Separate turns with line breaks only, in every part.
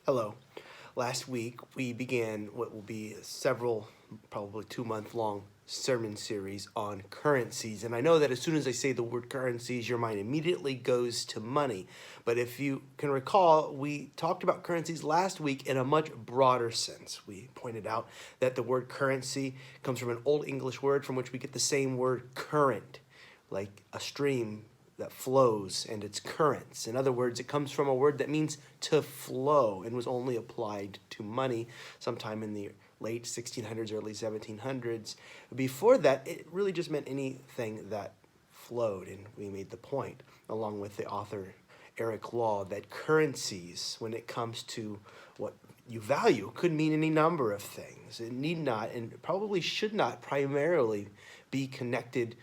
Hello. Last week, we began what will be several, probably 2 month long sermon series on currencies. And I know that as soon as I say the word currencies, your mind immediately goes to money. But if you can recall, we talked about currencies last week in a much broader sense. We pointed out that the word currency comes from an Old English word from which we get the same word current, like a stream that flows and its currents. In other words, it comes from a word that means to flow and was only applied to money sometime in the late 1600s, early 1700s. Before that, it really just meant anything that flowed, and we made the point, along with the author Eric Law, that currencies, when it comes to what you value, could mean any number of things. It need not, and probably should not, primarily be connected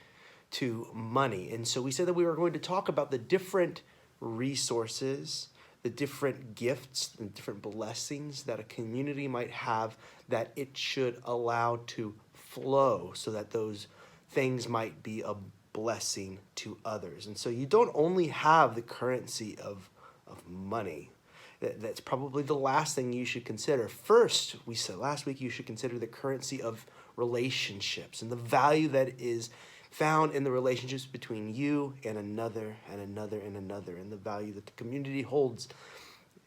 to money. And so we said that we were going to talk about the different resources, the different gifts, the different blessings that a community might have that it should allow to flow so that those things might be a blessing to others. And so you don't only have the currency of money. That's probably the last thing you should consider. First, we said last week, you should consider the currency of relationships and the value that is found in the relationships between you and another and another and another, and the value that the community holds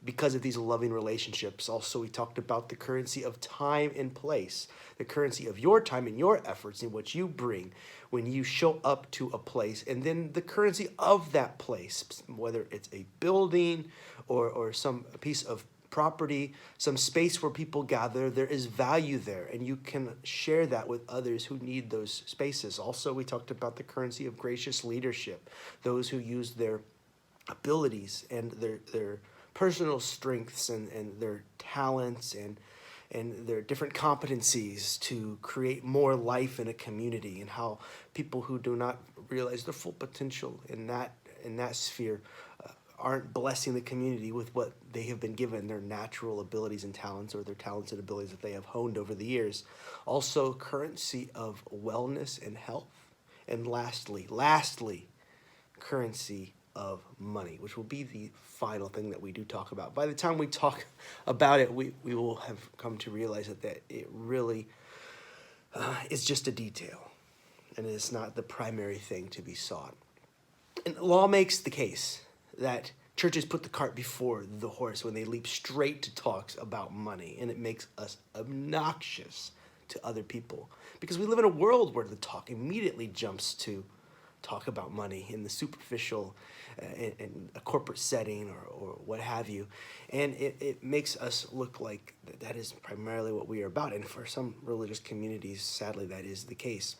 because of these loving relationships. Also, we talked about the currency of time and place, the currency of your time and your efforts and what you bring when you show up to a place, and then the currency of that place, whether it's a building or some piece of property, some space where people gather. There is value there, and you can share that with others who need those spaces. Also, we talked about the currency of gracious leadership, those who use their abilities and their personal strengths and their talents and their different competencies to create more life in a community, and how people who do not realize their full potential in that sphere aren't blessing the community with what they have been given, their natural abilities and talents, or their talents and abilities that they have honed over the years. Also, currency of wellness and health. And lastly, currency of money, which will be the final thing that we do talk about. By the time we talk about it, we will have come to realize that it really is just a detail, and it is not the primary thing to be sought. And Law makes the case that churches put the cart before the horse when they leap straight to talks about money, and it makes us obnoxious to other people because we live in a world where the talk immediately jumps to talk about money in the superficial, in a corporate setting or what have you, and it makes us look like that is primarily what we are about, and for some religious communities, sadly, that is the case.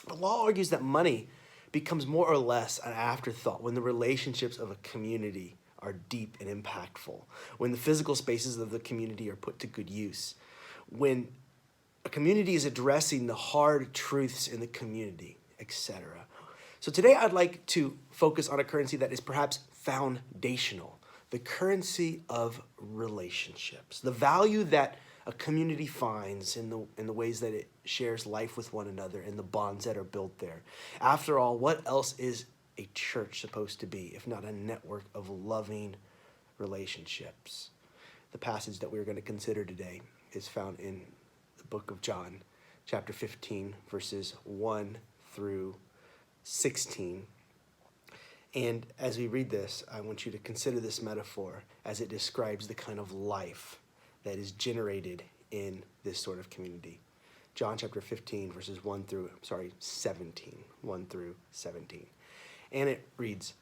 The Law argues that money becomes more or less an afterthought when the relationships of a community are deep and impactful, when the physical spaces of the community are put to good use, when a community is addressing the hard truths in the community, etc. So today I'd like to focus on a currency that is perhaps foundational, the currency of relationships, the value that a community finds in the ways that it shares life with one another and the bonds that are built there. After all, what else is a church supposed to be if not a network of loving relationships? The passage that we're going to consider today is found in the book of John, chapter 15, verses 1 through 16. And as we read this, I want you to consider this metaphor as it describes the kind of life that is generated in this sort of community. John chapter 15, verses 1 through 17. And it reads,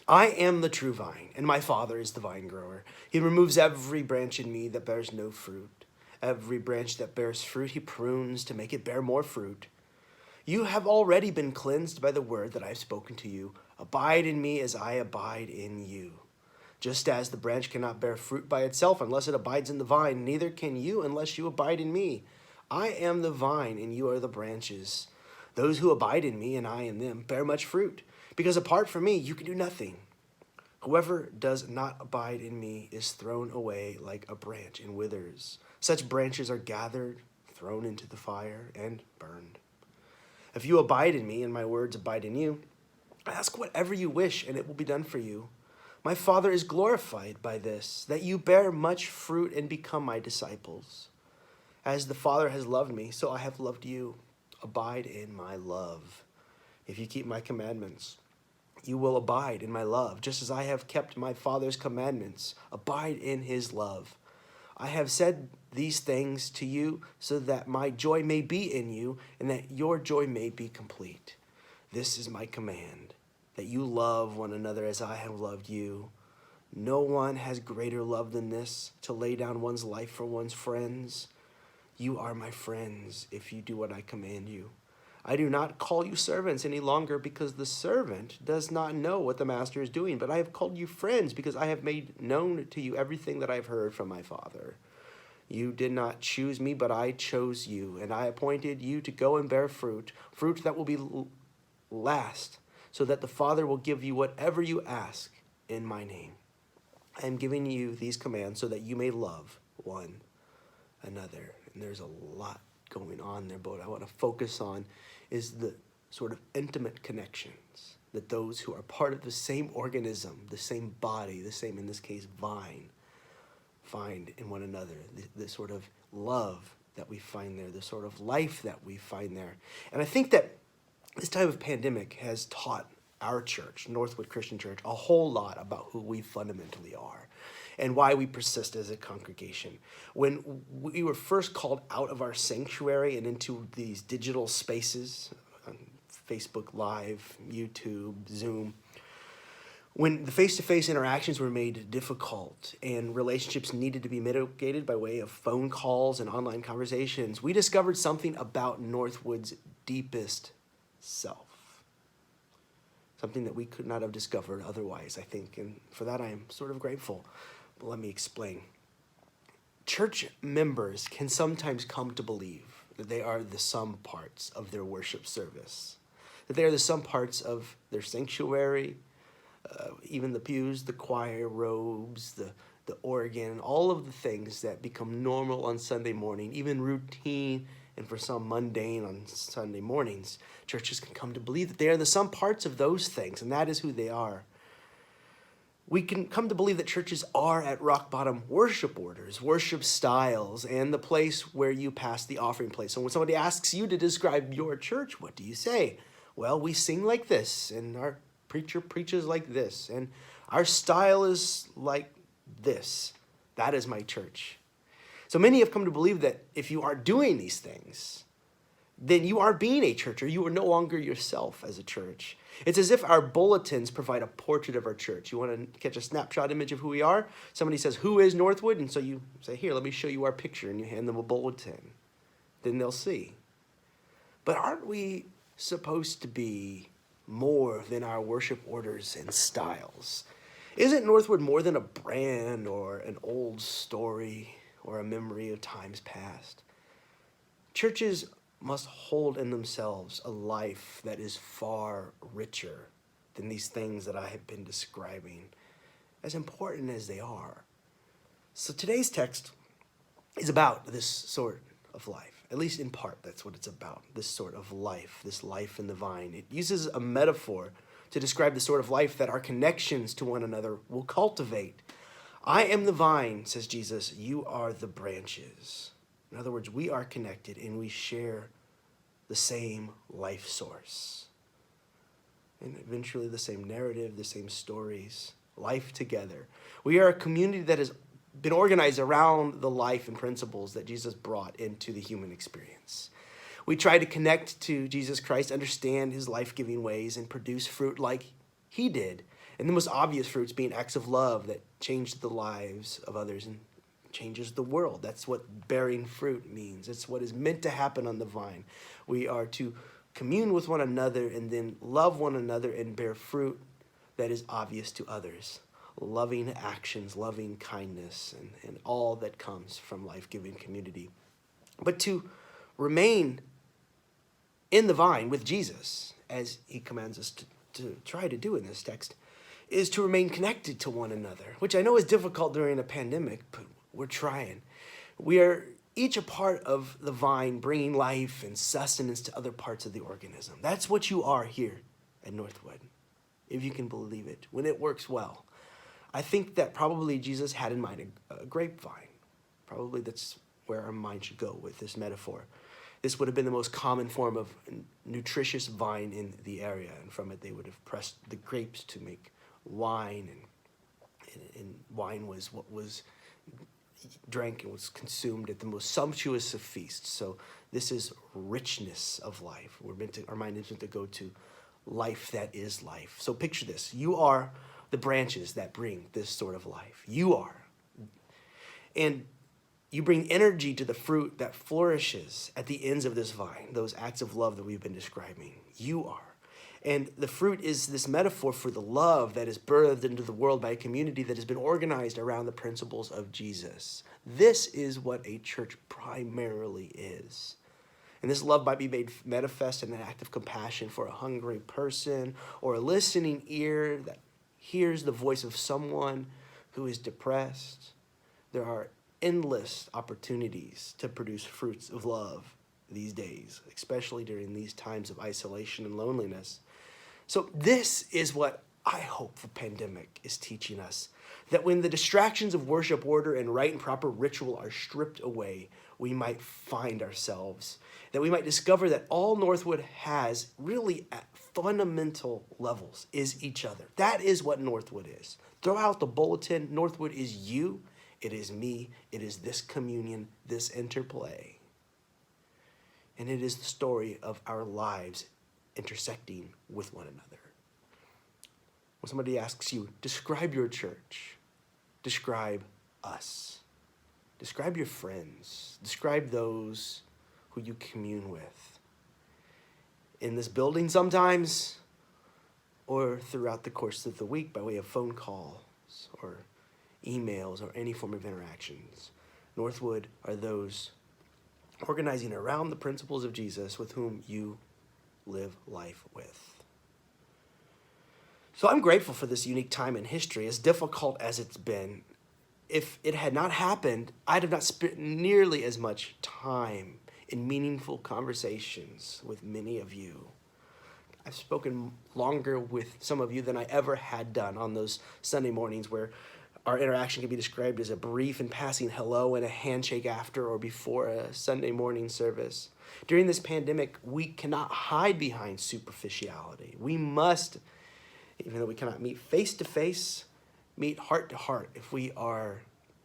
I am the true vine, and my Father is the vine grower. He removes every branch in me that bears no fruit. Every branch that bears fruit, he prunes to make it bear more fruit. You have already been cleansed by the word that I have spoken to you. Abide in me as I abide in you. Just as the branch cannot bear fruit by itself unless it abides in the vine, neither can you unless you abide in me. I am the vine, and you are the branches. Those who abide in me and I in them bear much fruit, because apart from me you can do nothing. Whoever does not abide in me is thrown away like a branch and withers. Such branches are gathered, thrown into the fire, and burned. If you abide in me and my words abide in you, ask whatever you wish, and it will be done for you. My Father is glorified by this, that you bear much fruit and become my disciples. As the Father has loved me, so I have loved you. Abide in my love. If you keep my commandments, you will abide in my love, just as I have kept my Father's commandments. Abide in his love. I have said these things to you so that my joy may be in you and that your joy may be complete. This is my command, that you love one another as I have loved you. No one has greater love than this, to lay down one's life for one's friends. You are my friends if you do what I command you. I do not call you servants any longer, because the servant does not know what the master is doing, but I have called you friends because I have made known to you everything that I have heard from my Father. You did not choose me, but I chose you, and I appointed you to go and bear fruit, fruit that will be last, so that the Father will give you whatever you ask in my name. I am giving you these commands so that you may love one another. And there's a lot going on there, but what I want to focus on is the sort of intimate connections that those who are part of the same organism, the same body, the same, in this case, vine, find in one another. The sort of love that we find there, the sort of life that we find there. And I think that this time of pandemic has taught our church, Northwood Christian Church, a whole lot about who we fundamentally are and why we persist as a congregation. When we were first called out of our sanctuary and into these digital spaces, on Facebook Live, YouTube, Zoom, when the face-to-face interactions were made difficult and relationships needed to be mitigated by way of phone calls and online conversations, we discovered something about Northwood's deepest self. Something that we could not have discovered otherwise, I think. And for that, I am sort of grateful. But let me explain. Church members can sometimes come to believe that they are the sum parts of their worship service, that they are the sum parts of their sanctuary, even the pews, the choir robes, the organ, all of the things that become normal on Sunday morning, even routine, and for some mundane on Sunday mornings. Churches can come to believe that they are the sum parts of those things, and that is who they are. We can come to believe that churches are at rock bottom worship orders, worship styles, and the place where you pass the offering plate. So when somebody asks you to describe your church, what do you say? Well, we sing like this, and our preacher preaches like this, and our style is like this. That is my church. So many have come to believe that if you are doing these things, then you are being a church, or you are no longer yourself as a church. It's as if our bulletins provide a portrait of our church. You want to catch a snapshot image of who we are? Somebody says, who is Northwood? And so you say, here, let me show you our picture, and you hand them a bulletin. Then they'll see. But aren't we supposed to be more than our worship orders and styles? Isn't Northwood more than a brand or an old story or a memory of times past? Churches must hold in themselves a life that is far richer than these things that I have been describing, as important as they are. So today's text is about this sort of life. At least in part, that's what it's about, this sort of life, this life in the vine. It uses a metaphor to describe the sort of life that our connections to one another will cultivate. I am the vine, says Jesus, you are the branches. In other words, we are connected and we share the same life source. And eventually the same narrative, the same stories, life together. We are a community that has been organized around the life and principles that Jesus brought into the human experience. We try to connect to Jesus Christ, understand his life-giving ways, and produce fruit like he did. And the most obvious fruits being acts of love that change the lives of others and changes the world. That's what bearing fruit means. It's what is meant to happen on the vine. We are to commune with one another and then love one another and bear fruit that is obvious to others. Loving actions, loving kindness, and all that comes from life-giving community. But to remain in the vine with Jesus, as he commands us to try to do in this text, is to remain connected to one another, which I know is difficult during a pandemic, but we're trying. We are each a part of the vine, bringing life and sustenance to other parts of the organism. That's what you are here at Northwood, if you can believe it, when it works well. I think that probably Jesus had in mind a grapevine. Probably that's where our mind should go with this metaphor. This would have been the most common form of nutritious vine in the area, and from it they would have pressed the grapes to make wine, and wine was what was drank and was consumed at the most sumptuous of feasts. So this is richness of life. Our mind is meant to go to life that is life. So picture this. You are the branches that bring this sort of life. You are. And you bring energy to the fruit that flourishes at the ends of this vine, those acts of love that we've been describing. You are. And the fruit is this metaphor for the love that is birthed into the world by a community that has been organized around the principles of Jesus. This is what a church primarily is. And this love might be made manifest in an act of compassion for a hungry person, or a listening ear that hears the voice of someone who is depressed. There are endless opportunities to produce fruits of love these days, especially during these times of isolation and loneliness. So this is what I hope the pandemic is teaching us, that when the distractions of worship order and right and proper ritual are stripped away, we might find ourselves, that we might discover that all Northwood has really at fundamental levels is each other. That is what Northwood is. Throw out the bulletin. Northwood is you. It is me. It is this communion, this interplay. And it is the story of our lives intersecting with one another. When somebody asks you, describe your church, describe us. Describe your friends. Describe those who you commune with. In this building sometimes, or throughout the course of the week by way of phone calls or emails or any form of interactions. Northwood are those organizing around the principles of Jesus with whom you live life with. So I'm grateful for this unique time in history, as difficult as it's been. If it had not happened, I'd have not spent nearly as much time in meaningful conversations with many of you. I've spoken longer with some of you than I ever had done on those Sunday mornings where our interaction can be described as a brief and passing hello and a handshake after or before a Sunday morning service. During this pandemic, we cannot hide behind superficiality. We must, even though we cannot meet face to face, meet heart to heart if we are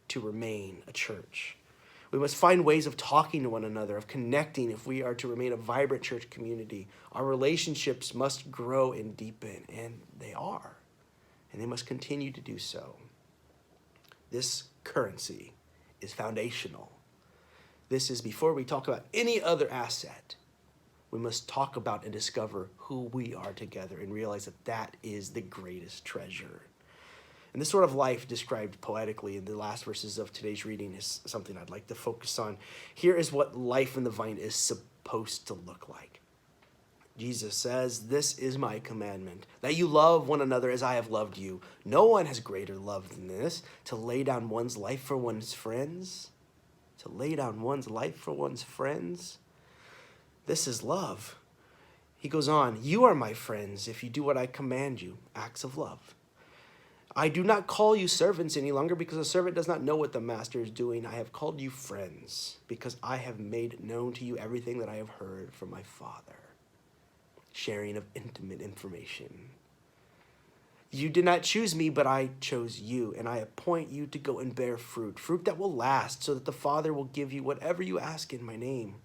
to remain a church. We must find ways of talking to one another, of connecting if we are to remain a vibrant church community. Our relationships must grow and deepen, and they are, and they must continue to do so. This currency is foundational. This is before we talk about any other asset. We must talk about and discover who we are together and realize that that is the greatest treasure. And this sort of life described poetically in the last verses of today's reading is something I'd like to focus on. Here is what life in the vine is supposed to look like. Jesus says, "This is my commandment, that you love one another as I have loved you. No one has greater love than this, to lay down one's life for one's friends." To lay down one's life for one's friends. This is love. He goes on, "You are my friends if you do what I command you," acts of love. "I do not call you servants any longer, because a servant does not know what the master is doing. I have called you friends, because I have made known to you everything that I have heard from my Father." Sharing of intimate information. "You did not choose me, but I chose you, and I appoint you to go and bear fruit, fruit that will last, so that the Father will give you whatever you ask in my name.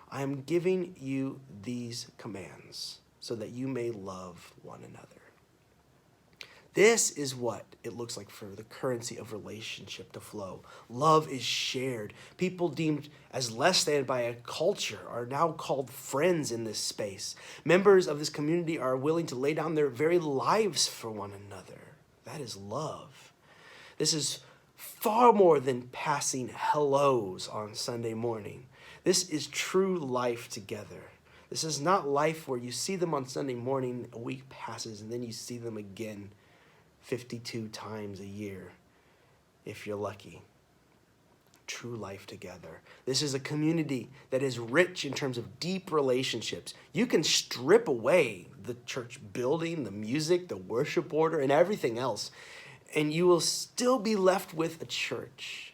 I am giving you these commands, so that you may love one another." This is what it looks like for the currency of relationship to flow. Love is shared. People deemed as less than by a culture are now called friends in this space. Members of this community are willing to lay down their very lives for one another. That is love. This is far more than passing hellos on Sunday morning. This is true life together. This is not life where you see them on Sunday morning, a week passes, and then you see them again 52 times a year, if you're lucky. True life together. This is a community that is rich in terms of deep relationships. You can strip away the church building, the music, the worship order, and everything else, and you will still be left with a church.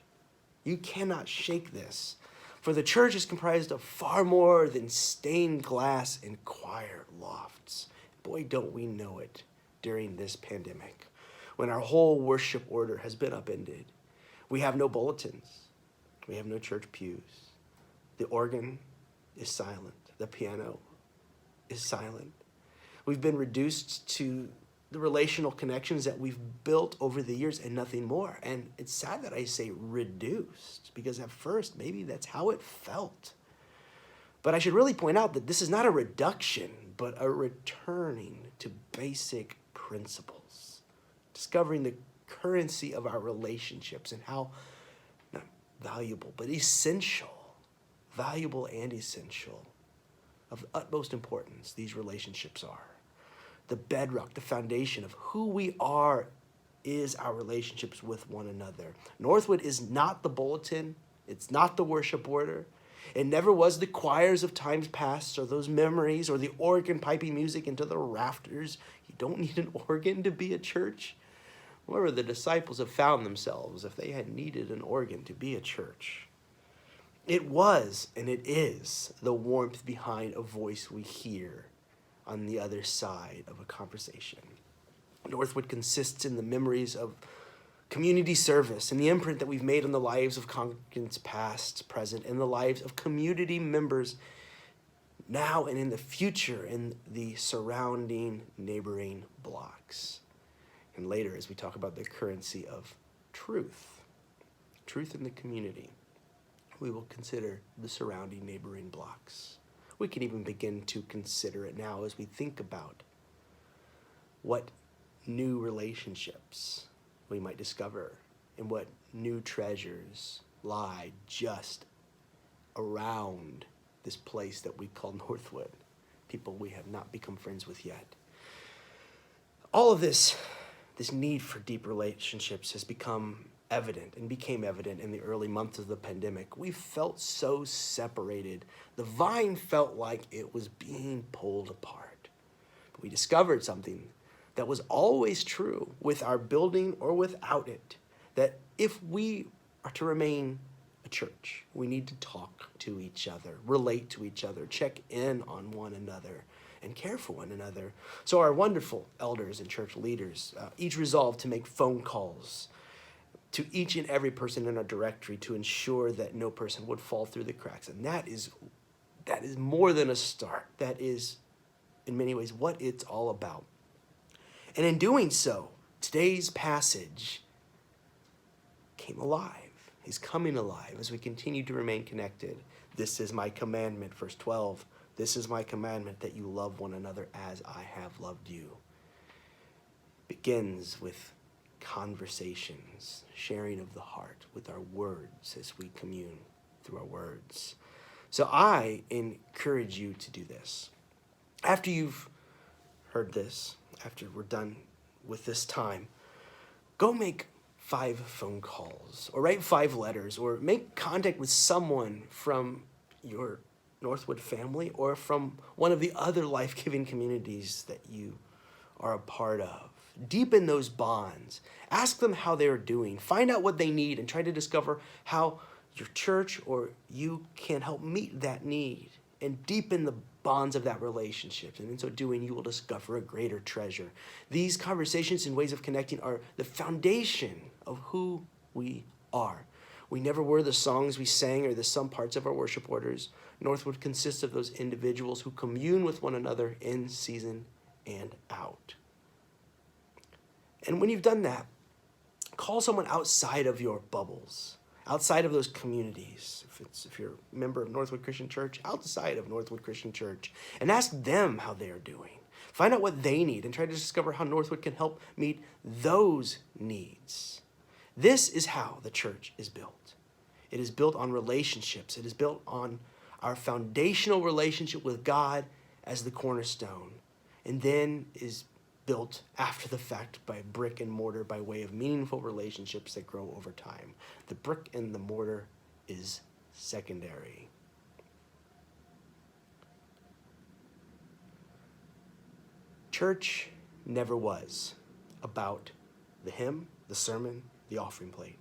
You cannot shake this, for the church is comprised of far more than stained glass and choir lofts. Boy, don't we know it during this pandemic, when our whole worship order has been upended. We have no bulletins. We have no church pews. The organ is silent. The piano is silent. We've been reduced to the relational connections that we've built over the years and nothing more. And it's sad that I say reduced, because at first maybe that's how it felt. But I should really point out that this is not a reduction, but a returning to basic principles, discovering the currency of our relationships and how not valuable, but essential, valuable and essential, of the utmost importance these relationships are. The bedrock, the foundation of who we are is our relationships with one another. Northwood is not the bulletin. It's not the worship order. It never was the choirs of times past or those memories or the organ piping music into the rafters. You don't need an organ to be a church. Where would the disciples have found themselves if they had needed an organ to be a church? It was, and it is, the warmth behind a voice we hear on the other side of a conversation. Northwood consists in the memories of community service and the imprint that we've made on the lives of congregants past, present, and the lives of community members now and in the future in the surrounding neighboring blocks. And later, as we talk about the currency of truth in the community, we will consider the surrounding neighboring blocks. We can even begin to consider it now as we think about what new relationships we might discover and what new treasures lie just around this place that we call Northwood, people we have not become friends with yet. All of this need for deep relationships has become evident and became evident in the early months of the pandemic. We felt so separated. The vine felt like it was being pulled apart. But we discovered something that was always true with our building or without it, that if we are to remain a church, we need to talk to each other, relate to each other, check in on one another, and care for one another. So our wonderful elders and church leaders each resolved to make phone calls to each and every person in our directory to ensure that no person would fall through the cracks. And that is more than a start. That is, in many ways, what it's all about. And in doing so, today's passage came alive, is coming alive as we continue to remain connected. This is my commandment, verse 12. This is my commandment, that you love one another as I have loved you. Begins with conversations, sharing of the heart with our words as we commune through our words. So I encourage you to do this. After you've heard this, after we're done with this time, go make 5 phone calls or write 5 letters or make contact with someone from your Northwood family or from one of the other life-giving communities that you are a part of. Deepen those bonds. Ask them how they're doing. Find out what they need and try to discover how your church or you can help meet that need and deepen the bonds of that relationship. And in so doing, you will discover a greater treasure. These conversations and ways of connecting are the foundation of who we are. We never were the songs we sang or the some parts of our worship orders. Northwood consists of those individuals who commune with one another in season and out. And when you've done that, call someone outside of your bubbles, outside of those communities. If you're a member of Northwood Christian Church, outside of Northwood Christian Church, and ask them how they are doing. Find out what they need and try to discover how Northwood can help meet those needs. This is how the church is built. It is built on relationships. It is built on our foundational relationship with God as the cornerstone, and then is built after the fact by brick and mortar by way of meaningful relationships that grow over time. The brick and the mortar is secondary. Church never was about the hymn, the sermon, the offering plate.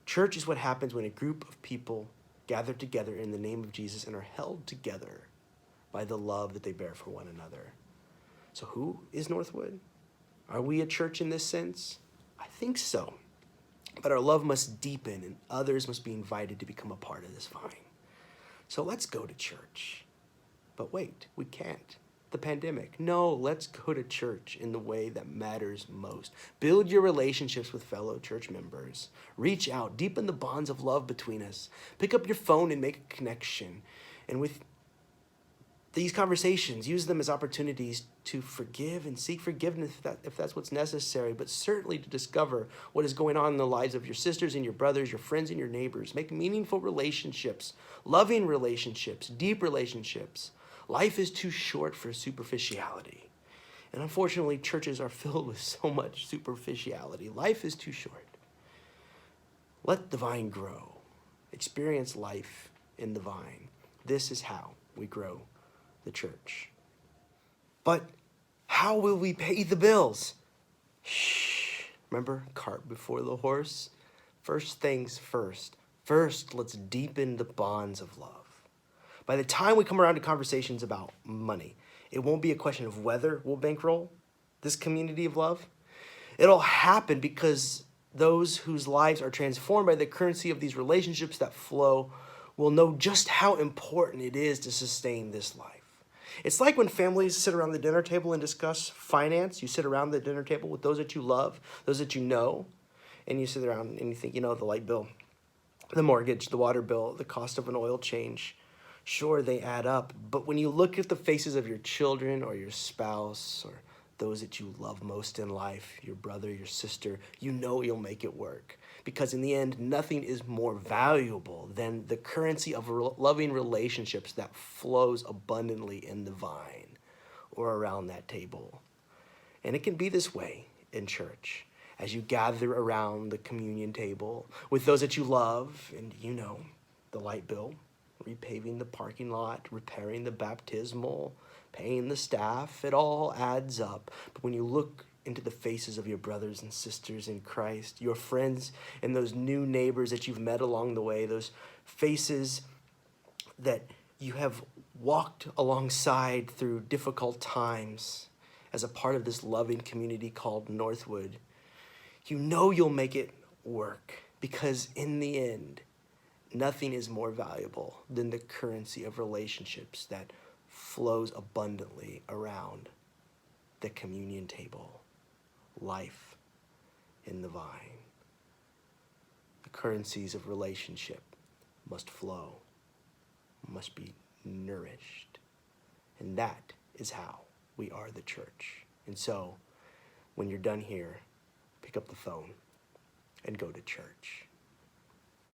Church is what happens when a group of people gather together in the name of Jesus and are held together by the love that they bear for one another. So who is Northwood? Are we a church in this sense? I think so. But our love must deepen and others must be invited to become a part of this vine. So let's go to church. But wait, we can't. The pandemic. No, let's go to church in the way that matters most. Build your relationships with fellow church members. Reach out, deepen the bonds of love between us. Pick up your phone and make a connection. And with these conversations, use them as opportunities to forgive and seek forgiveness if that's what's necessary, but certainly to discover what is going on in the lives of your sisters and your brothers, your friends and your neighbors. Make meaningful relationships, loving relationships, deep relationships. Life is too short for superficiality. And unfortunately, churches are filled with so much superficiality. Life is too short. Let the vine grow. Experience life in the vine. This is how we grow the church. But how will we pay the bills? Shh. Remember, cart before the horse? First things first. First, let's deepen the bonds of love. By the time we come around to conversations about money, it won't be a question of whether we'll bankroll this community of love. It'll happen because those whose lives are transformed by the currency of these relationships that flow will know just how important it is to sustain this life. It's like when families sit around the dinner table and discuss finance. You sit around the dinner table with those that you love, those that you know, and you sit around and you think, the light bill, the mortgage, the water bill, the cost of an oil change. Sure, they add up, but when you look at the faces of your children or your spouse or those that you love most in life, your brother, your sister, you know you'll make it work. Because in the end, nothing is more valuable than the currency of loving relationships that flows abundantly in the vine or around that table. And it can be this way in church as you gather around the communion table with those that you love and the light bill, repaving the parking lot, repairing the baptismal, paying the staff. It all adds up. But when you look into the faces of your brothers and sisters in Christ, your friends and those new neighbors that you've met along the way, those faces that you have walked alongside through difficult times as a part of this loving community called Northwood, you'll make it work, because in the end, nothing is more valuable than the currency of relationships that flows abundantly around the communion table. Life in the vine. The currencies of relationship must flow, must be nourished. And that is how we are the church. And so, when you're done here, pick up the phone and go to church.